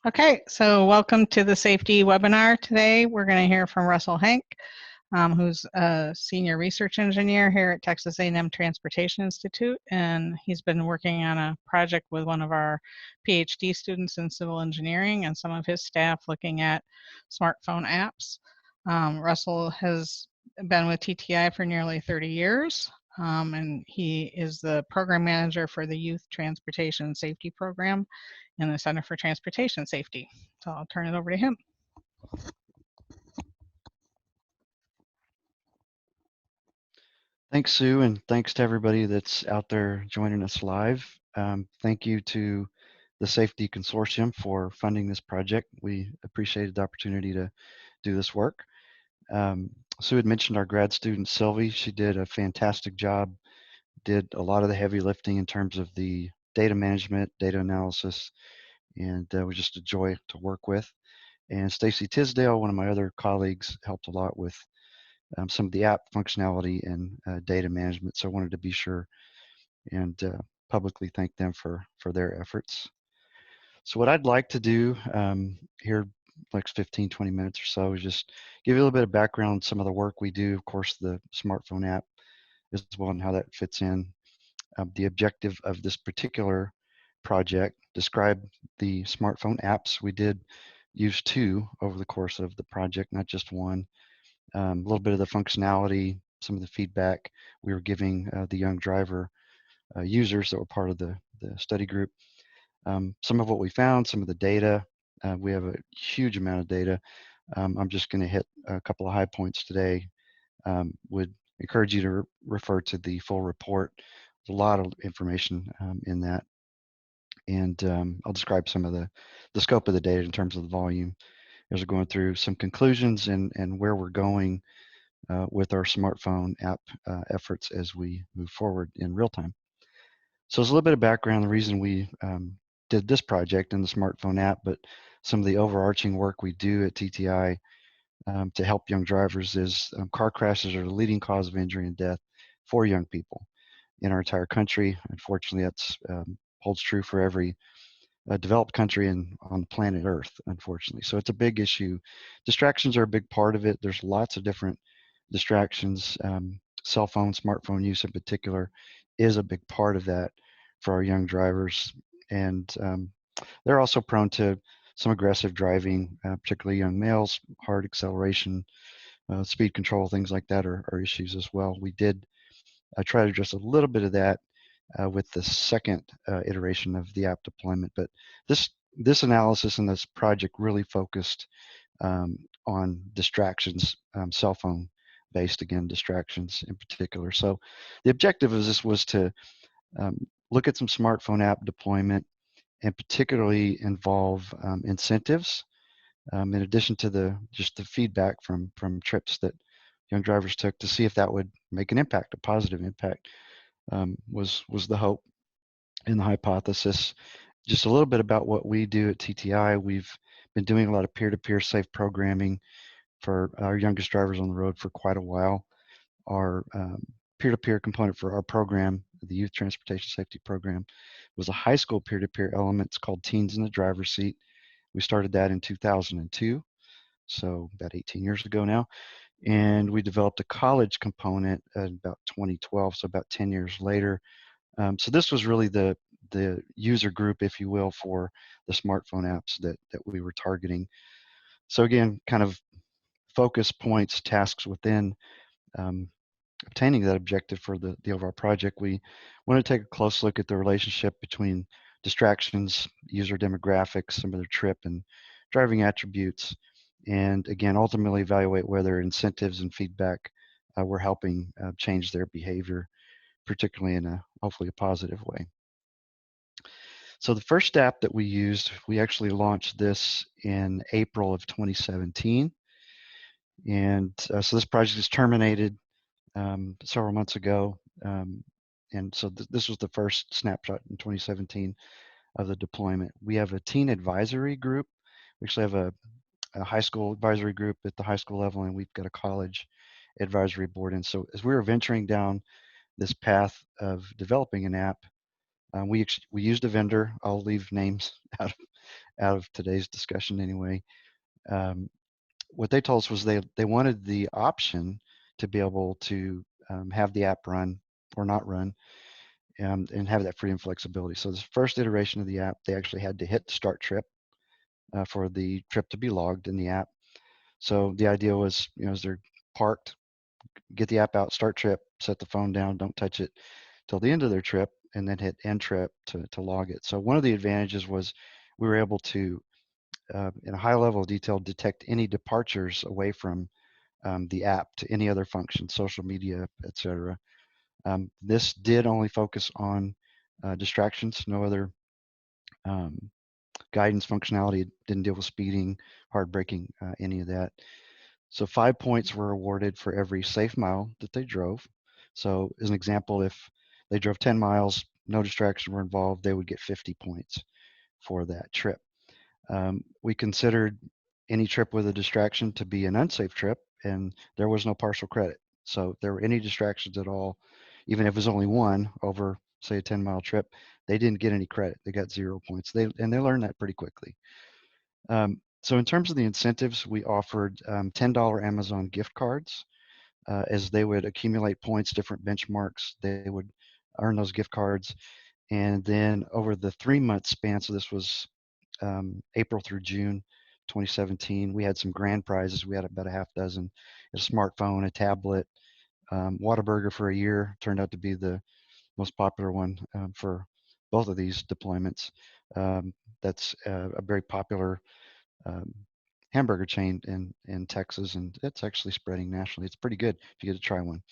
Okay, so welcome to the safety webinar today. We're going to hear from Russell Hank, who's a senior research engineer here at Texas A&M Transportation Institute, and he's been working on a project with one of our PhD students in civil engineering and some of his staff looking at smartphone apps. Russell has been with TTI for nearly 30 years, and he is the program manager for the Youth Transportation Safety Program in the Center for Transportation Safety. So I'll turn it over to him. Thanks, Sue, and thanks to everybody that's out there joining us live. Thank you to the Safety Consortium for funding this project. We appreciated the opportunity to do this work. Sue had mentioned our grad student, Sylvie. She did a fantastic job, did a lot of the heavy lifting in terms of the data management, data analysis, and was just a joy to work with. And Stacy Tisdale, one of my other colleagues, helped a lot with some of the app functionality and data management. So I wanted to be sure and publicly thank them for their efforts. So what I'd like to do here next 15, 20 minutes or so is just give you a little bit of background on some of the work we do, of course, the smartphone app as well and how that fits in. The objective of this particular project, describe the smartphone apps. We did use 2 over the course of the project, not just one. A little bit of the functionality, some of the feedback we were giving the young driver users that were part of the study group. Some of what we found, some of the data. We have a huge amount of data. I'm just going to hit a couple of high points today. Would encourage you to refer to the full report. There's a lot of information in that. And I'll describe some of the scope of the data in terms of the volume as we're going through some conclusions and where we're going with our smartphone app efforts as we move forward in real time. So there's a little bit of background, the reason we did this project in the smartphone app, but some of the overarching work we do at TTI to help young drivers is car crashes are the leading cause of injury and death for young people in our entire country. Unfortunately, that's holds true for every developed country and on planet Earth, unfortunately. So it's a big issue. Distractions are a big part of it. There's lots of different distractions. Cell phone, smartphone use in particular is a big part of that for our young drivers. And they're also prone to some aggressive driving, particularly young males, hard acceleration, speed control, things like that are issues as well. We did try to address a little bit of that with the second iteration of the app deployment, but this analysis and this project really focused on distractions, cell phone based, again, distractions in particular. So the objective of this was to look at some smartphone app deployment and particularly involve incentives in addition to just the feedback from trips that young drivers took to see if that would make an impact, a positive impact. Was the hope and the hypothesis. Just a little bit about what we do at TTI. We've been doing a lot of peer-to-peer safe programming for our youngest drivers on the road for quite a while. Our peer-to-peer component for our program, the Youth Transportation Safety Program, was a high school peer-to-peer element. It's called Teens in the Driver's Seat. We started that in 2002, so about 18 years ago now. And we developed a college component in about 2012, so about 10 years later. So this was really the user group, if you will, for the smartphone apps that we were targeting. So again, kind of focus points, tasks within obtaining that objective for the overall project. We want to take a close look at the relationship between distractions, user demographics, some of their trip and driving attributes, and again, ultimately evaluate whether incentives and feedback were helping change their behavior, particularly in hopefully a positive way. So the first app that we used, we actually launched this in April of 2017. And so this project is terminated several months ago. And so this was the first snapshot in 2017 of the deployment. We have a teen advisory group. We actually have a high school advisory group at the high school level, and we've got a college advisory board. And so as we were venturing down this path of developing an app, we used a vendor. I'll leave names out of today's discussion anyway. What they told us was they wanted the option to be able to have the app run or not run, and have that freedom flexibility. So this first iteration of the app, they actually had to hit start trip for the trip to be logged in the app. So the idea was, as they're parked, get the app out, start trip, set the phone down, don't touch it till the end of their trip, and then hit end trip to log it. So one of the advantages was we were able to, in a high level of detail, detect any departures away from the app to any other function, social media, etc. This did only focus on distractions, no other um, guidance functionality. It didn't deal with speeding, hard braking, any of that. So 5 points were awarded for every safe mile that they drove. So as an example, if they drove 10 miles, no distractions were involved, they would get 50 points for that trip. We considered any trip with a distraction to be an unsafe trip, and there was no partial credit. So if there were any distractions at all, even if it was only one over, say, a 10-mile trip, they didn't get any credit. They got 0 points. They learned that pretty quickly. So in terms of the incentives, we offered $10 Amazon gift cards. As they would accumulate points, different benchmarks, they would earn those gift cards. And then over the 3-month span, so this was April through June 2017, we had some grand prizes. We had about a half dozen: a smartphone, a tablet, Whataburger for a year turned out to be the most popular one for both of these deployments. That's a very popular um, hamburger chain in Texas, and it's actually spreading nationally. It's pretty good if you get to try one.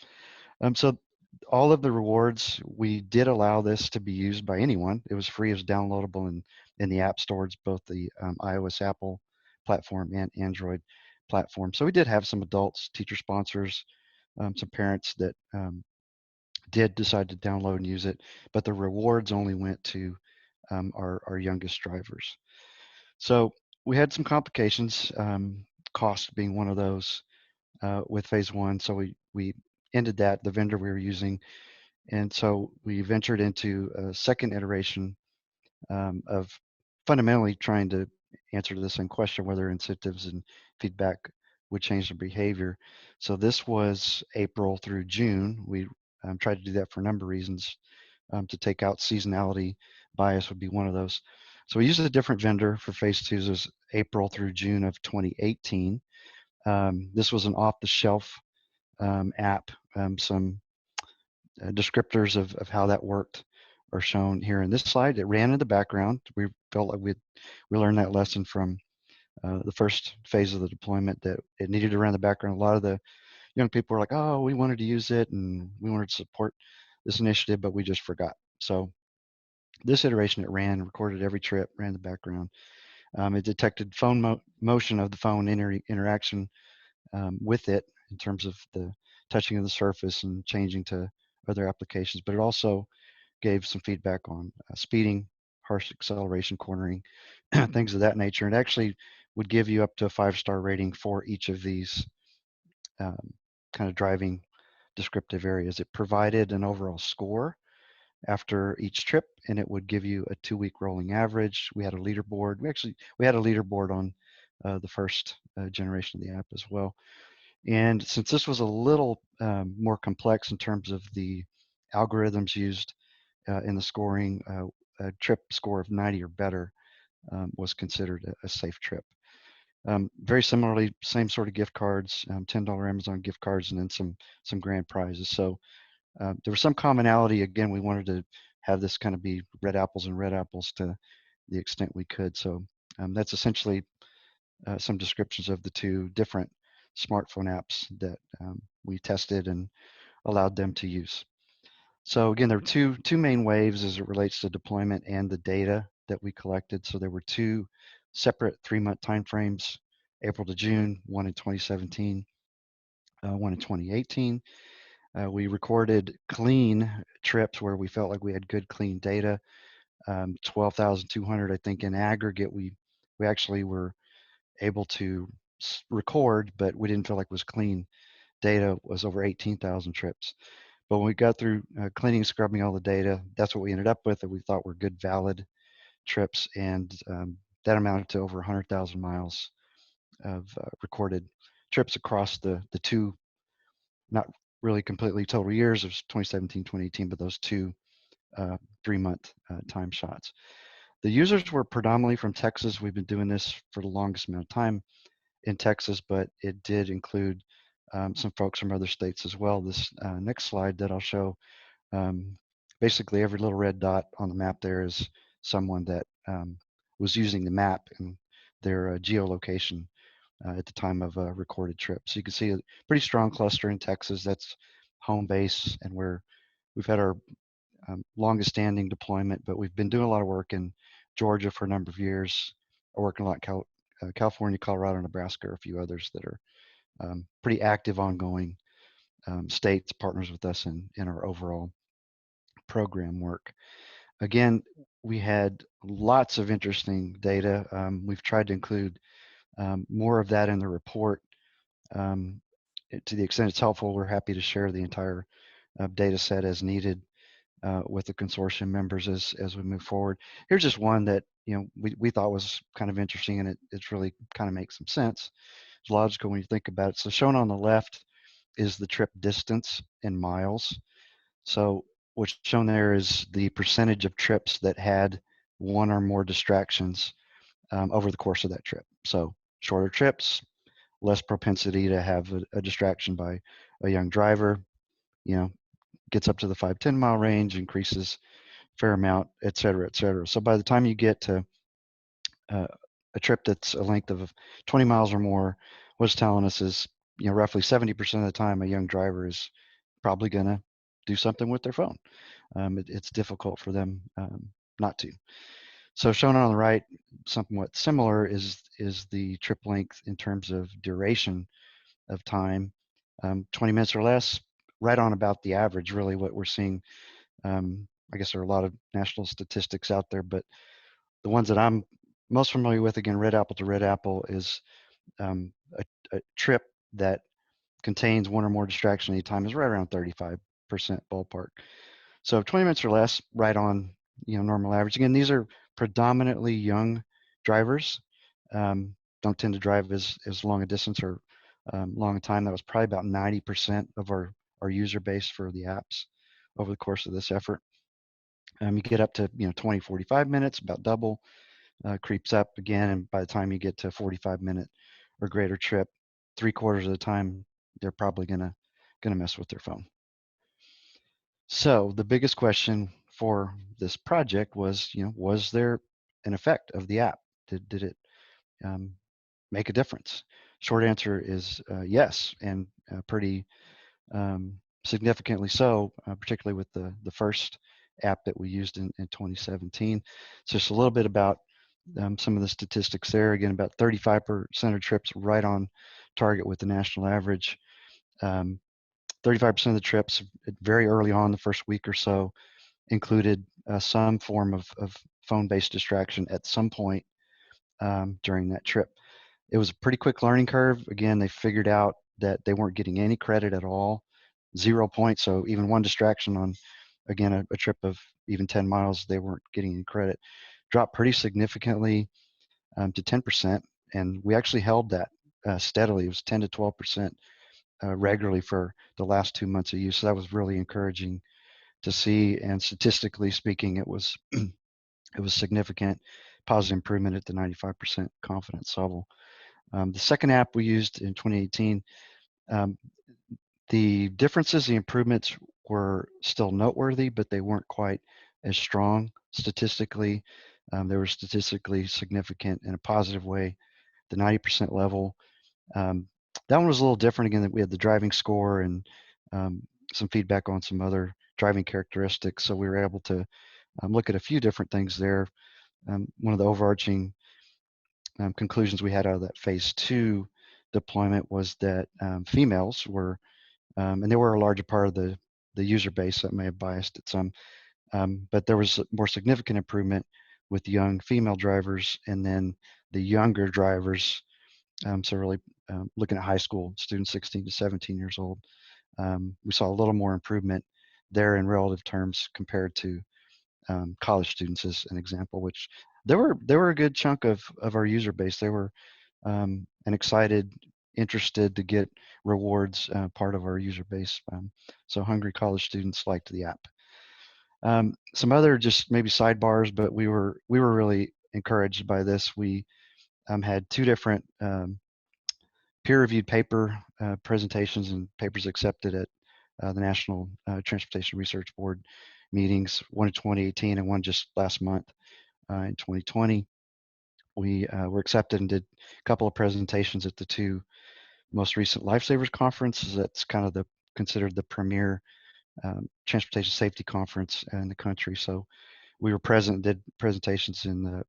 So all of the rewards, we did allow this to be used by anyone. It was free, it was downloadable in the app stores, both the iOS, Apple platform and Android platform. So we did have some adults, teacher sponsors, some parents that did decide to download and use it, but the rewards only went to our youngest drivers. So we had some complications, cost being one of those with phase one. So we ended that, the vendor we were using. And so we ventured into a second iteration of fundamentally trying to answer the same question, whether incentives and feedback would change the behavior. So this was April through June. We tried to do that for a number of reasons. To take out seasonality bias would be one of those. So we used a different vendor for phase two. This was April through June of 2018. This was an off-the-shelf app. Some descriptors of how that worked are shown here in this slide. It ran in the background. We felt like we learned that lesson from the first phase of the deployment, that it needed to run in the background. A lot of the young people were like, oh, we wanted to use it and we wanted to support this initiative, but we just forgot. So this iteration, it ran, recorded every trip, ran in the background. It detected phone motion of the phone interaction with it in terms of the touching of the surface and changing to other applications, but it also gave some feedback on speeding, harsh acceleration, cornering, things of that nature. And actually would give you up to a 5-star rating for each of these kind of driving descriptive areas. It provided an overall score after each trip, and it would give you a 2-week rolling average. We had a leaderboard. We had a leaderboard on the first generation of the app as well. And since this was a little more complex in terms of the algorithms used in the scoring, a trip score of 90 or better was considered a safe trip. Very similarly, same sort of gift cards, $10 Amazon gift cards, and then some grand prizes. So there was some commonality. Again, we wanted to have this kind of be red apples and red apples to the extent we could. So that's essentially some descriptions of the two different smartphone apps that we tested and allowed them to use. So again, there were two main waves as it relates to deployment and the data that we collected. So there were 2 separate 3-month timeframes: April to June, one in 2017, one in 2018. We recorded clean trips where we felt like we had good clean data, 12,200, I think in aggregate. We actually were able to record, but we didn't feel like it was clean data. Was over 18,000 trips. But when we got through cleaning, scrubbing all the data, that's what we ended up with, that we thought were good, valid trips. And that amounted to over 100,000 miles of recorded trips across the two, not really completely total years of 2017, 2018, but those two 3-month time shots. The users were predominantly from Texas. We've been doing this for the longest amount of time in Texas, but it did include some folks from other states as well. This next slide that I'll show, basically every little red dot on the map there is someone that was using the map and their geolocation at the time of a recorded trip. So you can see a pretty strong cluster in Texas. That's home base, and we've had our longest standing deployment, but we've been doing a lot of work in Georgia for a number of years. I work in a lot in California, Colorado, Nebraska, or a few others that are pretty active, ongoing states partners with us in our overall program work. Again, we had lots of interesting data. We've tried to include more of that in the report. To the extent it's helpful, we're happy to share the entire data set as needed with the consortium members as we move forward. Here's just one that we thought was kind of interesting, and it's really kind of makes some sense. It's logical when you think about it. So shown on the left is the trip distance in miles. So what's shown there is the percentage of trips that had one or more distractions over the course of that trip. So shorter trips, less propensity to have a distraction by a young driver, gets up to the 5-10 mile range, increases a fair amount, et cetera, et cetera. So by the time you get to a trip that's a length of 20 miles or more, what it's telling us is, roughly 70% of the time a young driver is probably going to do something with their phone. It's difficult for them not to. So shown on the right, somewhat similar is the trip length in terms of duration of time, 20 minutes or less, right on about the average, really what we're seeing. I guess there are a lot of national statistics out there, but the ones that I'm most familiar with, again, red apple to red apple, is a trip that contains one or more distraction at any time is right around 35% ballpark. So 20 minutes or less, right on normal average. Again, these are predominantly young drivers. Don't tend to drive as long a distance or long a time. That was probably about 90% of our user base for the apps over the course of this effort. You get up to 20, 45 minutes, about double, creeps up again, and by the time you get to 45-minute or greater trip, 3/4 of the time they're probably gonna mess with their phone. So the biggest question for this project was, was there an effect of the app? Did it make a difference? Short answer is yes, and pretty significantly so, particularly with the first app that we used in 2017. So just a little bit about some of the statistics there. Again, about 35% of trips right on target with the national average. 35% of the trips very early on, the first week or so, included some form of phone-based distraction at some point during that trip. It was a pretty quick learning curve. Again, they figured out that they weren't getting any credit at all, 0 points. So even one distraction on, again, a trip of even 10 miles, they weren't getting any credit. Dropped pretty significantly to 10%, and we actually held that steadily. It was 10 to 12% regularly for the last 2 months of use. So that was really encouraging to see, and statistically speaking, it was it was significant positive improvement at the 95% confidence level. The second app we used in 2018, the differences, the improvements were still noteworthy, but they weren't quite as strong statistically. They were statistically significant in a positive way, the 90% level. That one was a little different. Again, that we had the driving score and some feedback on some other driving characteristics. So we were able to look at a few different things there. One of the overarching conclusions we had out of that phase 2 deployment was that females were, and they were a larger part of the user base, that may have biased it some, but there was more significant improvement with young female drivers, and then the younger drivers, so really looking at high school students, 16 to 17 years old, we saw a little more improvement there in relative terms compared to college students, as an example, which There were a good chunk of our user base. They were and excited, interested to get rewards, part of our user base. So hungry college students liked the app. Some other just maybe sidebars, but we were really encouraged by this. We had two different peer-reviewed paper presentations and papers accepted at the National Transportation Research Board meetings, one in 2018 and one just last month in 2020. We were accepted and did a couple of presentations at the two most recent Lifesavers conferences. That's kind of considered the premier transportation safety conference in the country. So we were present, did presentations in the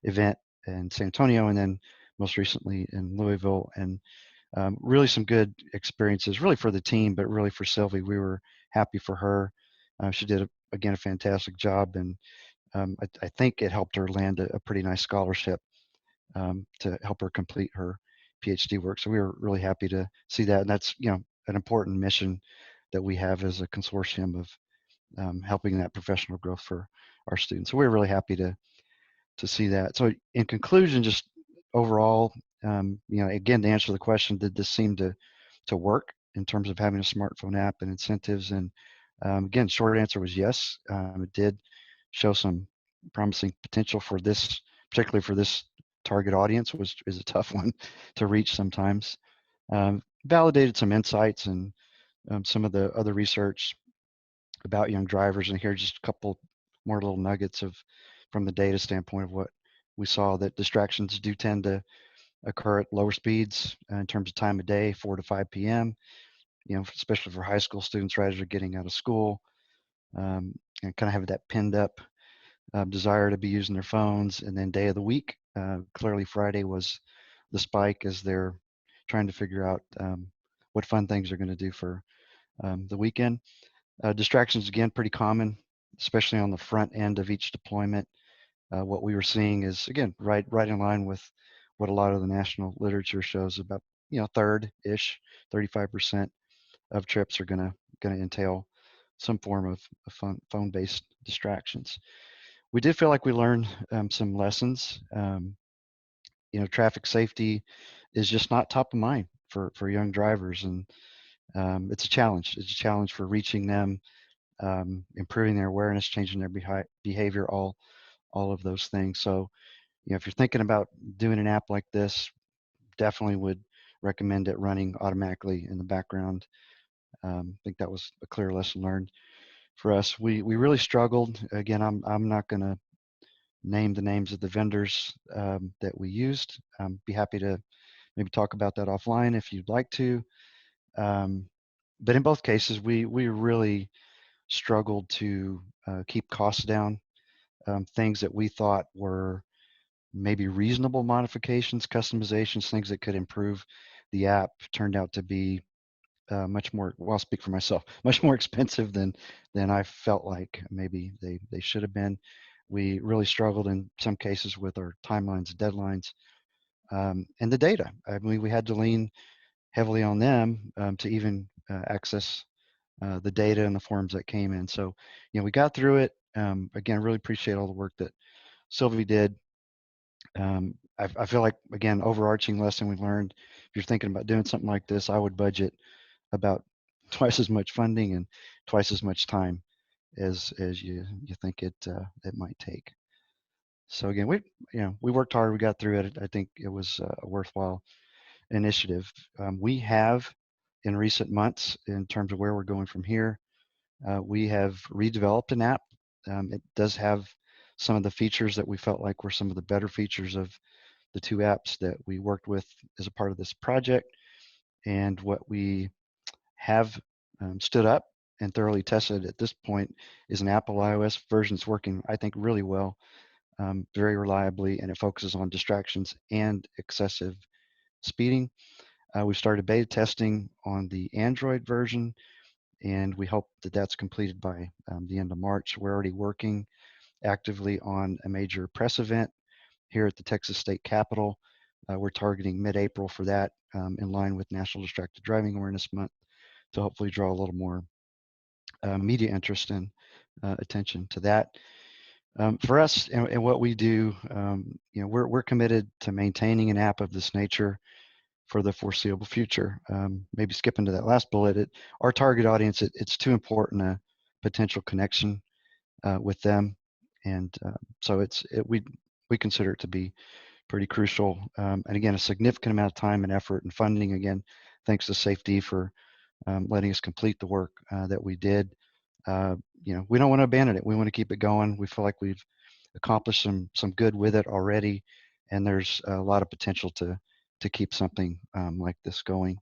event in San Antonio, and then most recently in Louisville, and really some good experiences, really for the team, but really for Sylvie. We were happy for her. She did, again, a fantastic job, and I think it helped her land a pretty nice scholarship to help her complete her PhD work. So we were really happy to see that, and that's an important mission that we have as a consortium of helping that professional growth for our students. So we're really happy to see that. So in conclusion, just overall, again, to answer the question, did this seem to work in terms of having a smartphone app and incentives? And again, short answer was yes. It did show some promising potential for this, particularly for this target audience, which is a tough one to reach sometimes. Validated some insights and some of the other research about young drivers. And here just a couple more little nuggets from the data standpoint of what we saw, that distractions do tend to occur at lower speeds in terms of time of day, 4 to 5 p.m., especially for high school students right as they're getting out of school, and kind of have that pinned up desire to be using their phones. And then day of the week, clearly Friday was the spike as they're trying to figure out what fun things they're going to do for the weekend. Distractions, again, pretty common, especially on the front end of each deployment. What we were seeing is, again, right in line with what a lot of the national literature shows, about third-ish, 35% of trips are gonna entail some form of phone-based distractions. We did feel like we learned some lessons. Traffic safety is just not top of mind for young drivers, and it's a challenge. It's a challenge for reaching them, improving their awareness, changing their behavior, all of those things. So, if you're thinking about doing an app like this, definitely would recommend it running automatically in the background. I think that was a clear lesson learned for us. We really struggled. Again, I'm not going to name the names of the vendors that we used. Be happy to maybe talk about that offline if you'd like to. But in both cases, we really struggled to keep costs down. Things that we thought were maybe reasonable modifications, customizations, things that could improve the app, turned out to be much more, well, I'll speak for myself, much more expensive than I felt like maybe they should have been. We really struggled in some cases with our timelines and deadlines, and the data. I mean, we had to lean heavily on them to even access the data and the forms that came in. So, we got through it. Again, really appreciate all the work that Sylvie did. I feel like, again, overarching lesson we learned, if you're thinking about doing something like this, I would budget about twice as much funding and twice as much time as you think it might take. So again, we worked hard, we got through it. I think it was a worthwhile initiative. We have, in recent months, in terms of where we're going from here, we have redeveloped an app. It does have some of the features that we felt like were some of the better features of the two apps that we worked with as a part of this project. And what we have stood up and thoroughly tested at this point is an Apple iOS version that's working, I think, really well, very reliably, and it focuses on distractions and excessive speeding. We started beta testing on the Android version, and we hope that that's completed by the end of March. We're already working actively on a major press event here at the Texas State Capitol. We're targeting mid-April for that, in line with National Distracted Driving Awareness Month, to hopefully draw a little more media interest and attention to that. For us and what we do, we're committed to maintaining an app of this nature for the foreseeable future. Maybe skipping to that last bullet, our target audience, it's too important a potential connection with them, and so we consider it to be pretty crucial. And again, a significant amount of time and effort and funding. Again, thanks to Safety for letting us complete the work that we did. We don't want to abandon it. We want to keep it going. We feel like we've accomplished some good with it already, and there's a lot of potential to keep something like this going.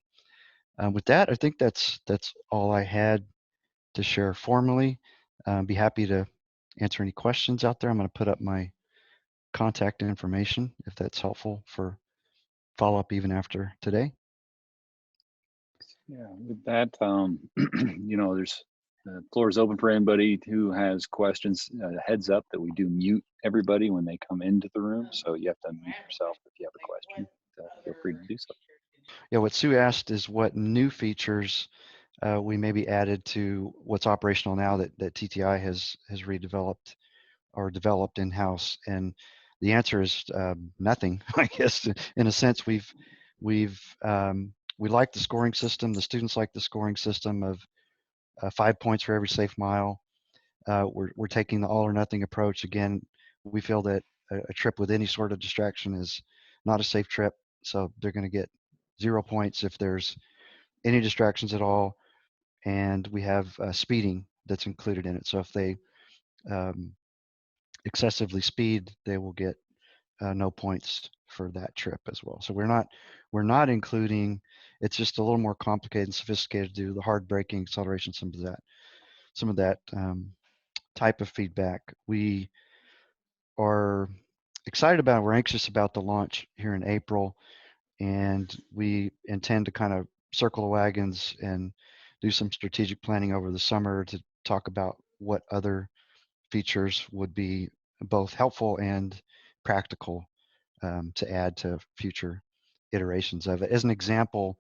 With that, I think that's all I had to share formally. Be happy to answer any questions out there. I'm going to put up my contact information if that's helpful for follow-up even after today. Yeah, with that, there's the floor is open for anybody who has questions. Heads up that we do mute everybody when they come into the room, so you have to unmute yourself if you have a question. Feel free to do so. Yeah, what Sue asked is what new features we maybe added to what's operational now that TTI has redeveloped or developed in-house, and the answer is nothing. I guess in a sense we like the scoring system. The students like the scoring system of 5 points for every safe mile. We're taking the all or nothing approach. Again, we feel that a trip with any sort of distraction is not a safe trip, so they're going to get 0 points if there's any distractions at all. And we have speeding that's included in it. So if they excessively speed, they will get no points for that trip as well. So we're not including. It's just a little more complicated and sophisticated to do the hard braking, acceleration, some of that type of feedback. We are excited about. We're anxious about the launch here in April, and we intend to kind of circle the wagons and do some strategic planning over the summer to talk about what other features would be both helpful and practical to add to future iterations of it. As an example,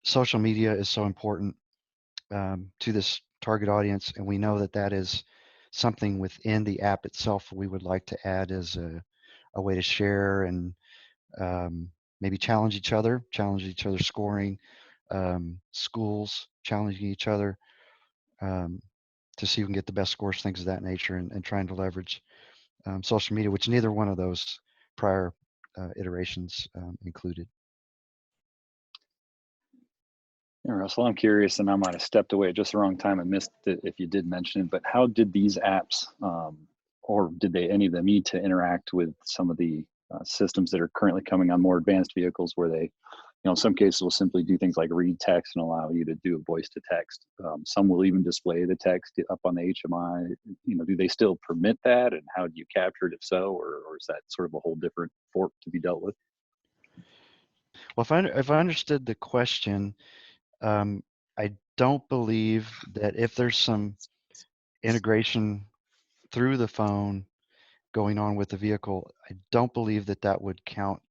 social media is so important to this target audience, and we know that that is something within the app itself we would like to add as a way to share and maybe challenge each other's scoring, schools challenging each other to see who can get the best scores, things of that nature, and trying to leverage social media, which neither one of those prior iterations included. Yeah, Russell, I'm curious, and I might have stepped away at just the wrong time and missed it if you did mention it, but how did these apps, or did they any of them need to interact with some of the systems that are currently coming on more advanced vehicles where they, in some cases will simply do things like read text and allow you to do a voice to text. Some will even display the text up on the HMI. Do they still permit that, and how do you capture it if so, or is that sort of a whole different fork to be dealt with? Well, if I understood the question, I don't believe that if there's some integration through the phone going on with the vehicle, I don't believe that that would count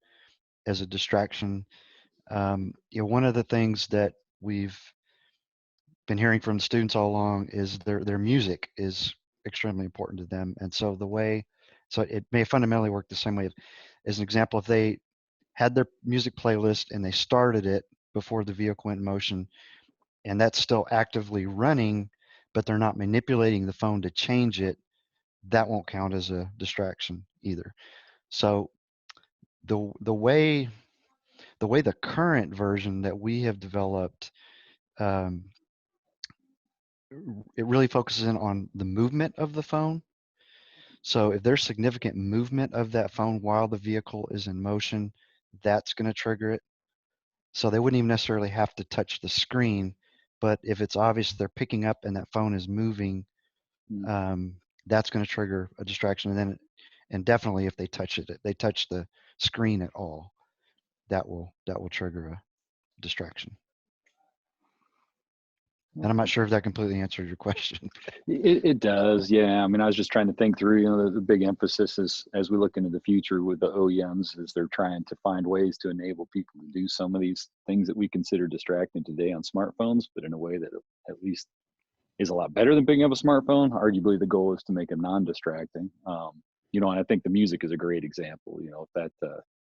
as a distraction. One of the things that we've been hearing from the students all along is their music is extremely important to them, and so it may fundamentally work the same way. As an example, if they had their music playlist and they started it before the vehicle went in motion, and that's still actively running, but they're not manipulating the phone to change it, that won't count as a distraction either. So the way the current version that we have developed, it really focuses in on the movement of the phone. So if there's significant movement of that phone while the vehicle is in motion, that's going to trigger it. So they wouldn't even necessarily have to touch the screen, but if it's obvious they're picking up and that phone is moving, that's going to trigger a distraction. And definitely if they touch the screen at all, that will trigger a distraction. And I'm not sure if that completely answered your question. It does, yeah. I mean, I was just trying to think through, the big emphasis is as we look into the future with the OEMs, is they're trying to find ways to enable people to do some of these things that we consider distracting today on smartphones, but in a way that at least is a lot better than picking up a smartphone. Arguably, the goal is to make them non-distracting. You know, and I think the music is a great example. You know,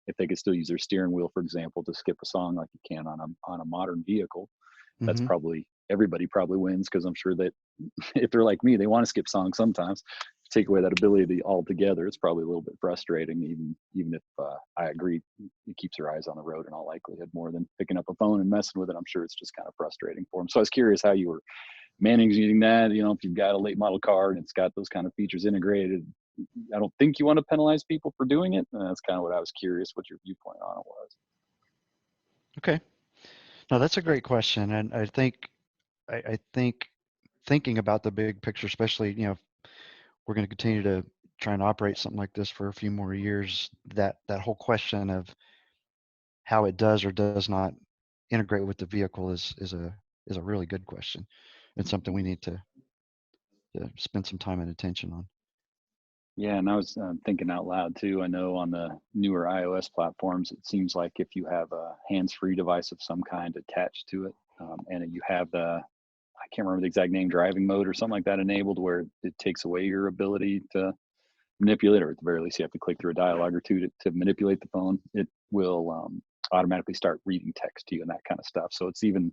if they could still use their steering wheel, for example, to skip a song like you can on a modern vehicle, that's Hmm. probably everybody probably wins, because I'm sure that if they're like me, they want to skip songs sometimes. Take away that ability altogether, it's probably a little bit frustrating. Even if I agree, it keeps your eyes on the road in all likelihood more than picking up a phone and messing with it. I'm sure it's just kind of frustrating for them. So I was curious how you were managing that. You know, if you've got a late model car and it's got those kind of features integrated, I don't think you want to penalize people for doing it. And that's kind of what I was curious what your viewpoint on it was. Okay. No, that's a great question, and I think thinking about the big picture, especially if we're going to continue to try and operate something like this for a few more years, that whole question of how it does or does not integrate with the vehicle is a really good question, and something we need to spend some time and attention on. Yeah, and I was thinking out loud too. I know on the newer iOS platforms, it seems like if you have a hands-free device of some kind attached to it, and you have I can't remember the exact name, driving mode or something like that enabled, where it takes away your ability to manipulate, or at the very least, you have to click through a dialogue or two to manipulate the phone. It will automatically start reading text to you and that kind of stuff. So it's even,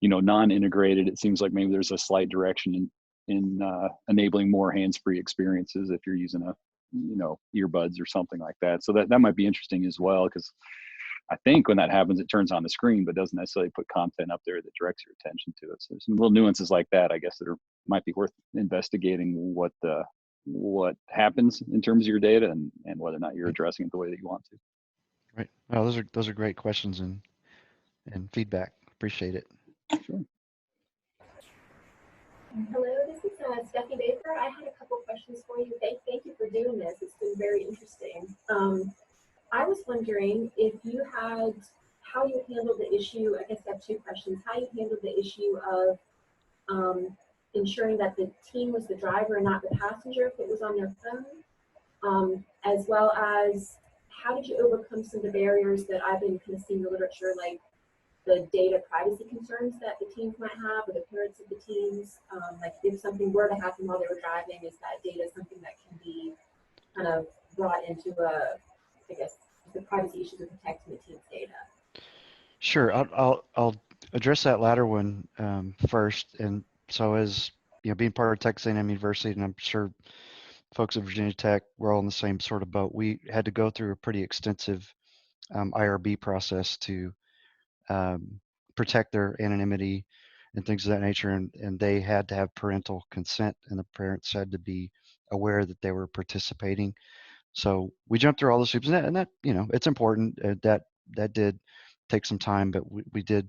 non-integrated. It seems like maybe there's a slight direction in enabling more hands-free experiences if you're using earbuds or something like that. So that might be interesting as well, because I think when that happens, it turns on the screen, but doesn't necessarily put content up there that directs your attention to it. So there's some little nuances like that, I guess, that might be worth investigating what happens in terms of your data, and whether or not you're addressing it the way that you want to. Right. Well, those are great questions and feedback. Appreciate it. Sure. Hello, this is Stephanie Baker. I had a couple questions for you. Thank you for doing this. It's been very interesting. I was wondering if you had, how you handled the issue. I guess I have two questions. How you handled the issue of ensuring that the team was the driver and not the passenger if it was on their phone, as well as how did you overcome some of the barriers that I've been kind of seeing in the literature, like the data privacy concerns that the teams might have, or the parents of the teams, like if something were to happen while they were driving, is that data something that can be kind of brought into I guess, the privacy issues of protecting the team's data? Sure. I'll address that latter one first. And so, as being part of Texas A&M University, and I'm sure folks at Virginia Tech, we're all in the same sort of boat. We had to go through a pretty extensive IRB process to protect their anonymity and things of that nature, and they had to have parental consent, and the parents had to be aware that they were participating. So we jumped through all the hoops, and that it's important. That did take some time, but we did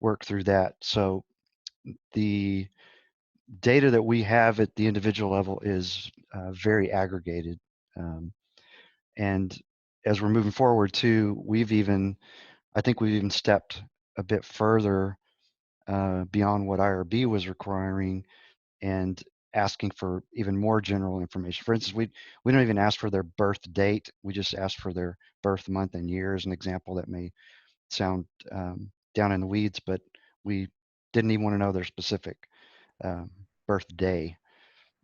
work through that. So the data that we have at the individual level is very aggregated, and as we're moving forward too, I think we've even stepped a bit further beyond what IRB was requiring, and asking for even more general information. For instance, we don't even ask for their birth date. We just ask for their birth month and year, as an example. That may sound down in the weeds, but we didn't even want to know their specific birthday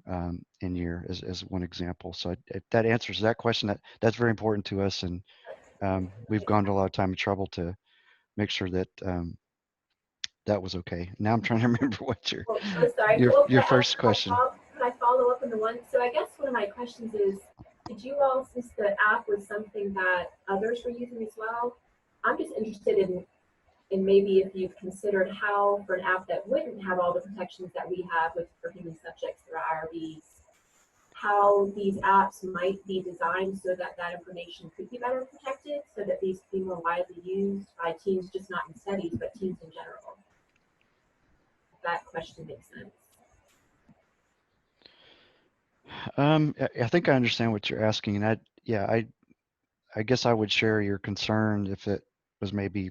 and year as one example. So if that answers that question, that's very important to us, and we've gone to a lot of time and trouble to make sure that that was okay. Now I'm trying to remember what Sorry. your first question. Could I follow up on the one? So I guess one of my questions is, did you all, since the app was something that others were using as well, I'm just interested in maybe if you've considered how, for an app that wouldn't have all the protections that we have for human subjects through IRBs, how these apps might be designed so that that information could be better protected, so that these could be more widely used by teams, just not in studies, but teams in general. If that question makes sense. I think I understand what you're asking, and I guess I would share your concern if it was maybe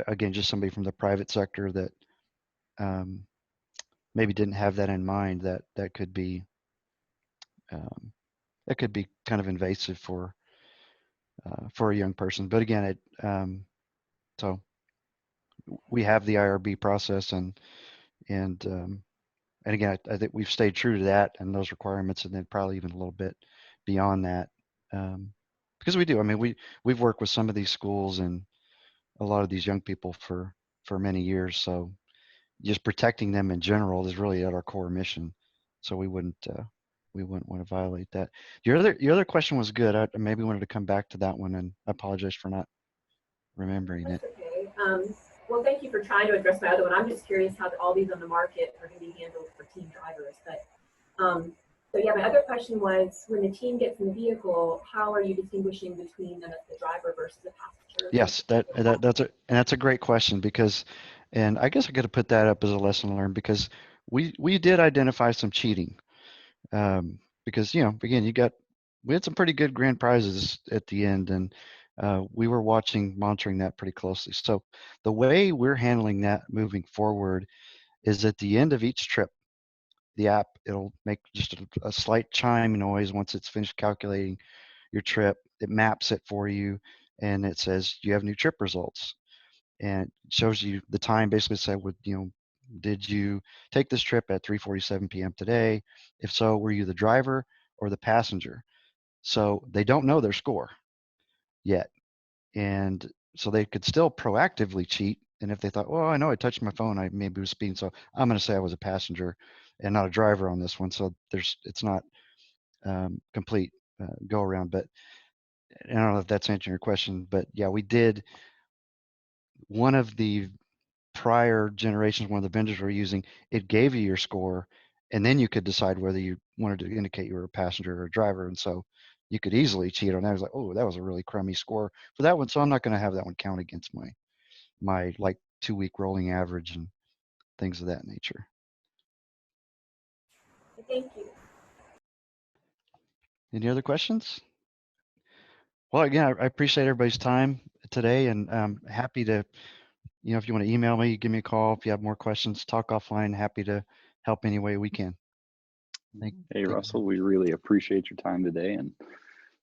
again just somebody from the private sector that maybe didn't have that in mind. That could be kind of invasive for a young person. But again, so we have the IRB process, and And again, I think we've stayed true to that and those requirements, and then probably even a little bit beyond that, because we do. I mean, we've worked with some of these schools and a lot of these young people for many years. So just protecting them in general is really at our core mission. So we wouldn't want to violate that. Your other question was good. I maybe wanted to come back to that one, and I apologize for not remembering it. That's okay. Well, thank you for trying to address my other one. I'm just curious how all these on the market are going to be handled for team drivers. But so yeah, my other question was, when the team gets in the vehicle, how are you distinguishing between the driver versus the passenger? Yes, that's a great question, because, and I guess I could have put that up as a lesson learned, because we did identify some cheating, because again, we had some pretty good grand prizes at the end, and we were monitoring that pretty closely. So the way we're handling that moving forward is at the end of each trip, the app, it'll make just a slight chime noise once it's finished calculating your trip. It maps it for you, and it says you have new trip results, and it shows you the time. Basically, said, did you take this trip at 3:47 p.m. today? If so, were you the driver or the passenger? So they don't know their score yet, and so they could still proactively cheat. And if they thought, well, I know I touched my phone, I maybe was speeding, so I'm going to say I was a passenger and not a driver on this one. So it's not complete go around. But I don't know if that's answering your question. But yeah, we did. One of the prior generations, one of the vendors were using, it gave you your score, and then you could decide whether you wanted to indicate you were a passenger or a driver. And so you could easily cheat on that. I was like, oh, that was a really crummy score for that one, so I'm not going to have that one count against my like 2-week rolling average and things of that nature. Thank you. Any other questions? Well, again, I appreciate everybody's time today, and I'm happy to, if you want to email me, give me a call. If you have more questions, talk offline. Happy to help any way we can. Hey, Russell, we really appreciate your time today and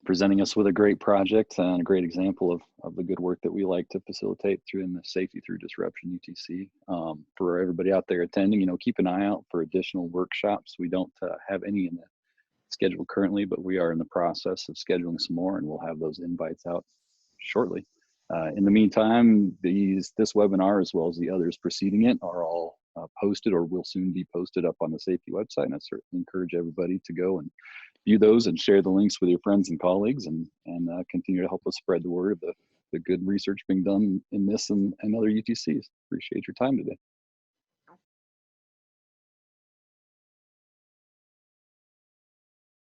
presenting us with a great project and a great example of the good work that we like to facilitate through in the Safety Through Disruption UTC. For everybody out there attending, keep an eye out for additional workshops. We don't have any in the schedule currently, but we are in the process of scheduling some more, and we'll have those invites out shortly. In the meantime, this webinar, as well as the others preceding it, are all posted or will soon be posted up on the safety website. And I certainly encourage everybody to go and view those and share the links with your friends and colleagues, and continue to help us spread the word of the good research being done in this and other UTCs. Appreciate your time today.